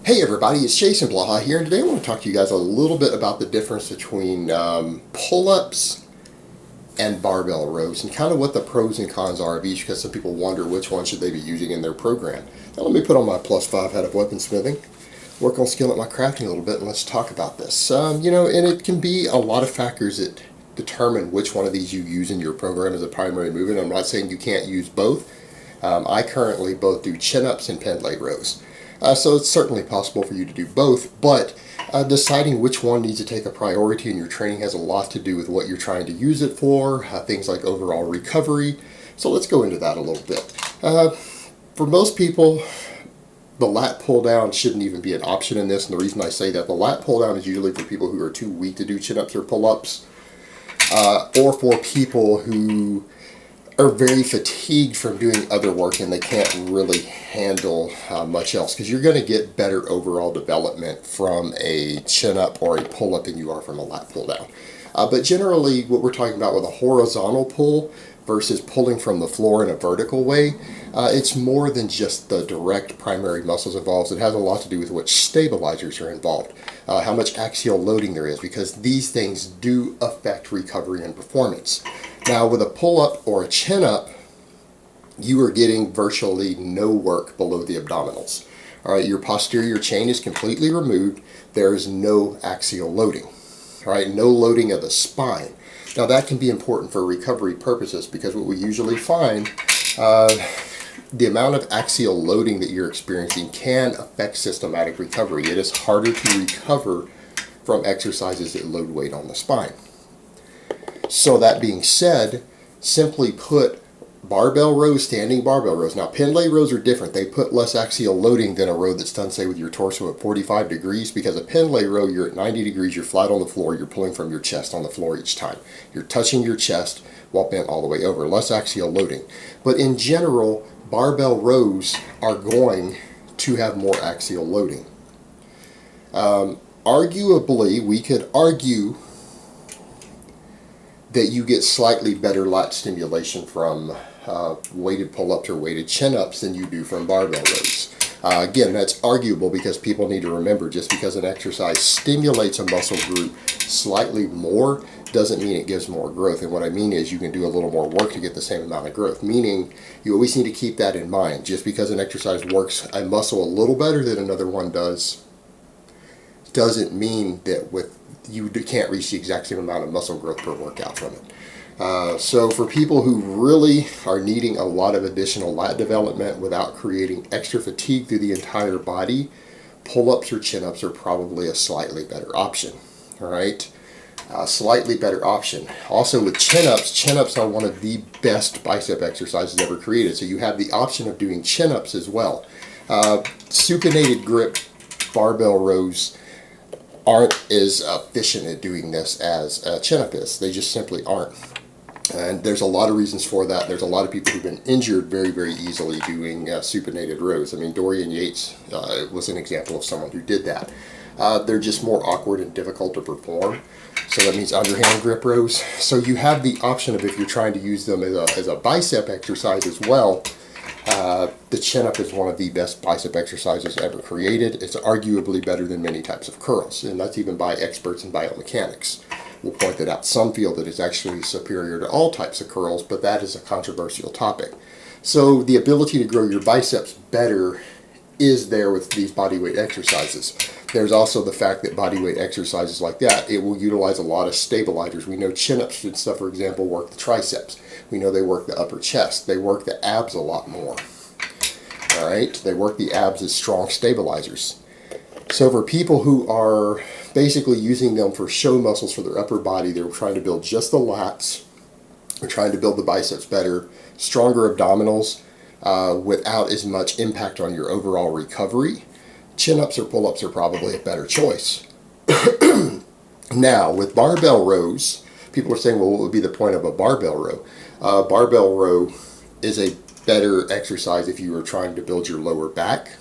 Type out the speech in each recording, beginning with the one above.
Hey everybody, it's Jason Blaha here, and today I want to talk to you guys a little bit about the difference between pull-ups and barbell rows and kind of what the pros and cons are of each, because some people wonder which one should they be using in their program. Now let me put on my +5 hat of weaponsmithing, work on skill at my crafting a little bit, and let's talk about this. And it can be a lot of factors that determine which one of these you use in your program as a primary movement. I'm not saying you can't use both. I currently both do chin-ups and pendlay rows. So it's certainly possible for you to do both, but deciding which one needs to take a priority in your training has a lot to do with what you're trying to use it for, things like overall recovery. So let's go into that a little bit. For most people, the lat pull down shouldn't even be an option in this, and the reason I say that, the lat pull down is usually for people who are too weak to do chin-ups or pull-ups, or for people who are very fatigued from doing other work and they can't really handle much else, because you're going to get better overall development from a chin-up or a pull-up than you are from a lat pull-down. But generally what we're talking about with a horizontal pull versus pulling from the floor in a vertical way, it's more than just the direct primary muscles involved. It has a lot to do with which stabilizers are involved, how much axial loading there is, because these things do affect recovery and performance. Now with a pull-up or a chin-up, you are getting virtually no work below the abdominals. All right, your posterior chain is completely removed. There is no axial loading. All right, no loading of the spine. Now that can be important for recovery purposes, because what we usually find, the amount of axial loading that you're experiencing can affect systematic recovery. It is harder to recover from exercises that load weight on the spine. So that being said, simply put, barbell rows, standing barbell rows. Now pendlay rows are different. They put less axial loading than a row that's done, say, with your torso at 45 degrees, because a pendlay row, you're at 90 degrees, you're flat on the floor, you're pulling from your chest on the floor each time. You're touching your chest while bent all the way over, less axial loading. But in general, barbell rows are going to have more axial loading. Arguably, we could argue that you get slightly better lat stimulation from weighted pull-ups or weighted chin-ups than you do from barbell rows. Again, that's arguable, because people need to remember, just because an exercise stimulates a muscle group slightly more doesn't mean it gives more growth. And what I mean is you can do a little more work to get the same amount of growth, meaning you always need to keep that in mind. Just because an exercise works a muscle a little better than another one doesn't mean that you can't reach the exact same amount of muscle growth per workout from it. So for people who really are needing a lot of additional lat development without creating extra fatigue through the entire body, pull-ups or chin-ups are probably a slightly better option. All right, slightly better option. Also with chin-ups, chin-ups are one of the best bicep exercises ever created. So you have the option of doing chin-ups as well. Supinated grip barbell rows aren't as efficient at doing this as a chin-up is. They just simply aren't. And there's a lot of reasons for that. There's a lot of people who've been injured very, very easily doing supinated rows. I mean, Dorian Yates was an example of someone who did that. They're just more awkward and difficult to perform. So that means underhand grip rows. So you have the option of, if you're trying to use them as a bicep exercise as well, the chin-up is one of the best bicep exercises ever created. It's arguably better than many types of curls, and that's even by experts in biomechanics. We'll point that out. Some feel that it's actually superior to all types of curls, but that is a controversial topic. So the ability to grow your biceps better is there with these bodyweight exercises. There's also the fact that bodyweight exercises like that, it will utilize a lot of stabilizers. We know chin-ups and stuff, for example, work the triceps. We know they work the upper chest. They work the abs a lot more. All right, they work the abs as strong stabilizers. So for people who are basically using them for show muscles for their upper body, they're trying to build just the lats, they're trying to build the biceps better, stronger abdominals, without as much impact on your overall recovery, chin-ups or pull-ups are probably a better choice. Now, with barbell rows, people are saying, well, what would be the point of a barbell row? Barbell row is a better exercise if you are trying to build your lower back,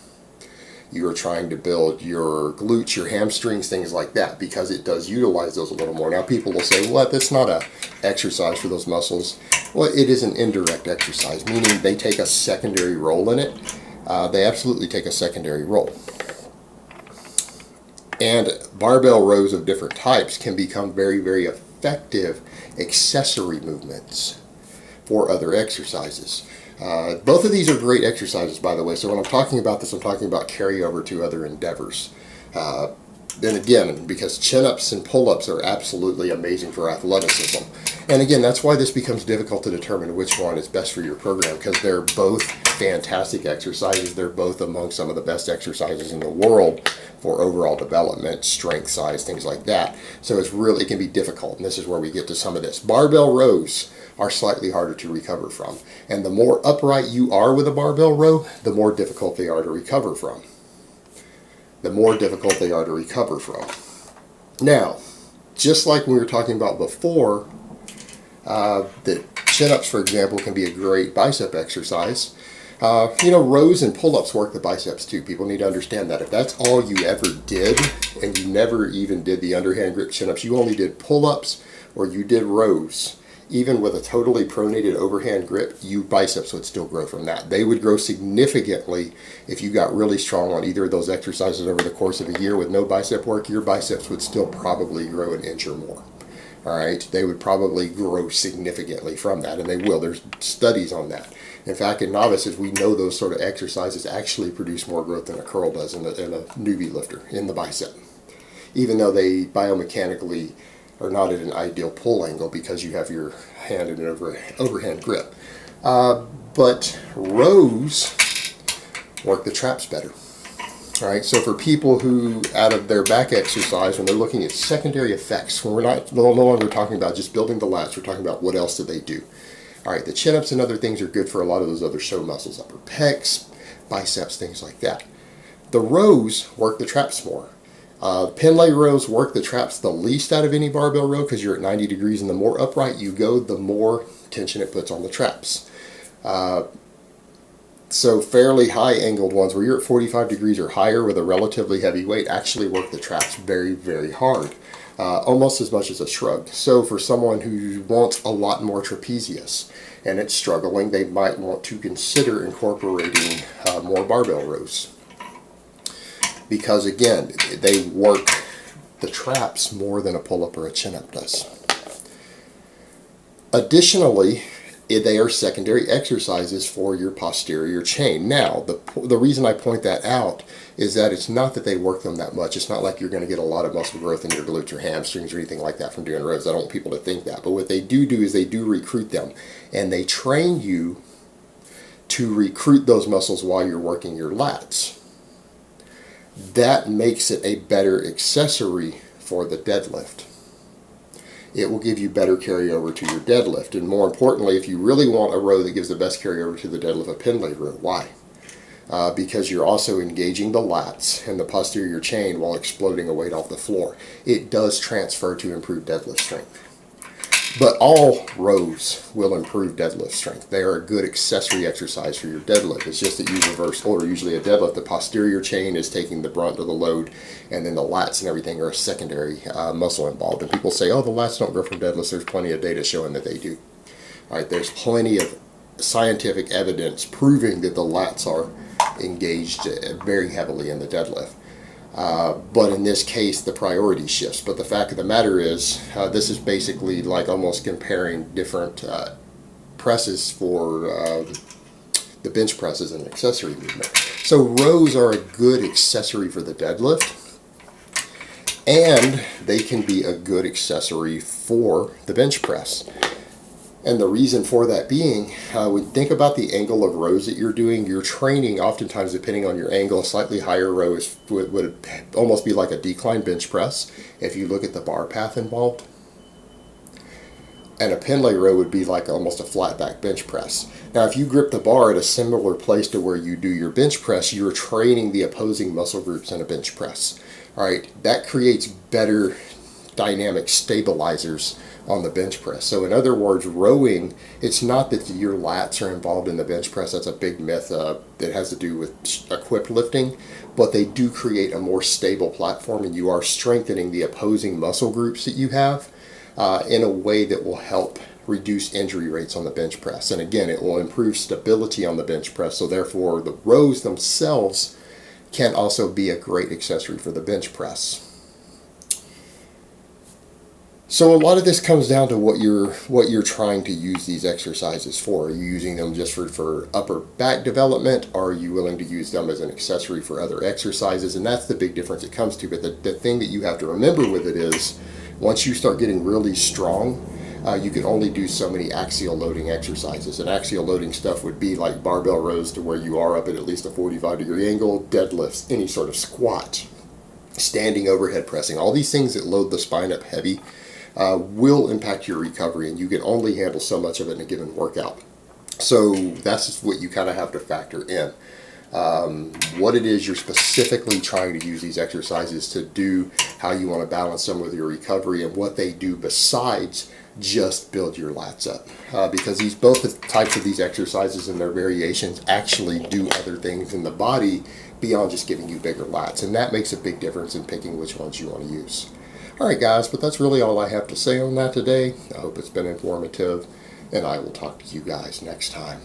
you are trying to build your glutes, your hamstrings, things like that, because it does utilize those a little more. Now people will say, well, that's not an exercise for those muscles. Well, it is an indirect exercise, meaning they take a secondary role in it. They absolutely take a secondary role. And barbell rows of different types can become very, very effective accessory movements for other exercises. Both of these are great exercises, by the way. So when I'm talking about this, I'm talking about carryover to other endeavors. Then again, because chin-ups and pull-ups are absolutely amazing for athleticism. And again, that's why this becomes difficult to determine which one is best for your program, because they're both fantastic exercises. They're both among some of the best exercises in the world for overall development, strength, size, things like that. So it can be difficult, and this is where we get to some of this. Barbell rows are slightly harder to recover from. And the more upright you are with a barbell row, the more difficult they are to recover from. Now, just like we were talking about before, the chin-ups, for example, can be a great bicep exercise. Rows and pull-ups work the biceps too. People need to understand that. If that's all you ever did, and you never even did the underhand grip chin-ups, you only did pull-ups or you did rows, even with a totally pronated overhand grip, your biceps would still grow from that. They would grow significantly if you got really strong on either of those exercises over the course of a year with no bicep work. Your biceps would still probably grow an inch or more. All right, they would probably grow significantly from that, and they will. There's studies on that. In fact, in novices, we know those sort of exercises actually produce more growth than a curl does in a newbie lifter in the bicep, even though they biomechanically are not at an ideal pull angle because you have your hand in an overhand grip. But rows work the traps better. All right, so for people who, out of their back exercise, when they're looking at secondary effects, when we're no longer talking about just building the lats, we're talking about what else do they do. All right, the chin-ups and other things are good for a lot of those other show muscles, upper pecs, biceps, things like that. The rows work the traps more. Pin lay rows work the traps the least out of any barbell row because you're at 90 degrees, and the more upright you go, the more tension it puts on the traps. So fairly high angled ones where you're at 45 degrees or higher with a relatively heavy weight actually work the traps very, very hard. Almost as much as a shrug. So for someone who wants a lot more trapezius and it's struggling, they might want to consider incorporating more barbell rows. Because again, they work the traps more than a pull-up or a chin-up does. Additionally, they are secondary exercises for your posterior chain. Now, the reason I point that out is that it's not that they work them that much. It's not like you're going to get a lot of muscle growth in your glutes or hamstrings or anything like that from doing rows. I don't want people to think that. But what they do is they do recruit them, and they train you to recruit those muscles while you're working your lats. That makes it a better accessory for the deadlift. It will give you better carryover to your deadlift. And more importantly, if you really want a row that gives the best carryover to the deadlift, a pin lay row. Why? Because you're also engaging the lats and the posterior chain while exploding a weight off the floor. It does transfer to improve deadlift strength. But all rows will improve deadlift strength. They are a good accessory exercise for your deadlift. It's just that you reverse order. Usually a deadlift, the posterior chain is taking the brunt of the load, and then the lats and everything are a secondary muscle involved. And people say, oh, the lats don't grow from deadlifts. There's plenty of data showing that they do. All right, there's plenty of scientific evidence proving that the lats are engaged very heavily in the deadlift. But in this case, the priority shifts. But the fact of the matter is, this is basically like almost comparing different presses for the bench press as an accessory movement. So rows are a good accessory for the deadlift, and they can be a good accessory for the bench press. And the reason for that being, when you think about the angle of rows that you're doing, you're training oftentimes, depending on your angle, a slightly higher row would almost be like a decline bench press if you look at the bar path involved. And a pin lay row would be like almost a flat back bench press. Now, if you grip the bar at a similar place to where you do your bench press, you're training the opposing muscle groups in a bench press. All right, that creates better dynamic stabilizers on the bench press. So in other words, rowing, it's not that your lats are involved in the bench press. That's a big myth that has to do with equipped lifting, but they do create a more stable platform, and you are strengthening the opposing muscle groups that you have in a way that will help reduce injury rates on the bench press. And again, it will improve stability on the bench press, so therefore the rows themselves can also be a great accessory for the bench press. So a lot of this comes down to what you're trying to use these exercises for. Are you using them just for upper back development? Are you willing to use them as an accessory for other exercises? And that's the big difference it comes to. But the thing that you have to remember with it is, once you start getting really strong, you can only do so many axial loading exercises. And axial loading stuff would be like barbell rows, to where you are up at least a 45-degree angle, deadlifts, any sort of squat, standing overhead pressing, all these things that load the spine up heavy will impact your recovery, and you can only handle so much of it in a given workout. So that's what you kind of have to factor in. What it is you're specifically trying to use these exercises to do, how you want to balance them with your recovery, and what they do besides just build your lats up. Because both types of these exercises and their variations actually do other things in the body beyond just giving you bigger lats, and that makes a big difference in picking which ones you want to use. Alright guys, but that's really all I have to say on that today. I hope it's been informative, and I will talk to you guys next time.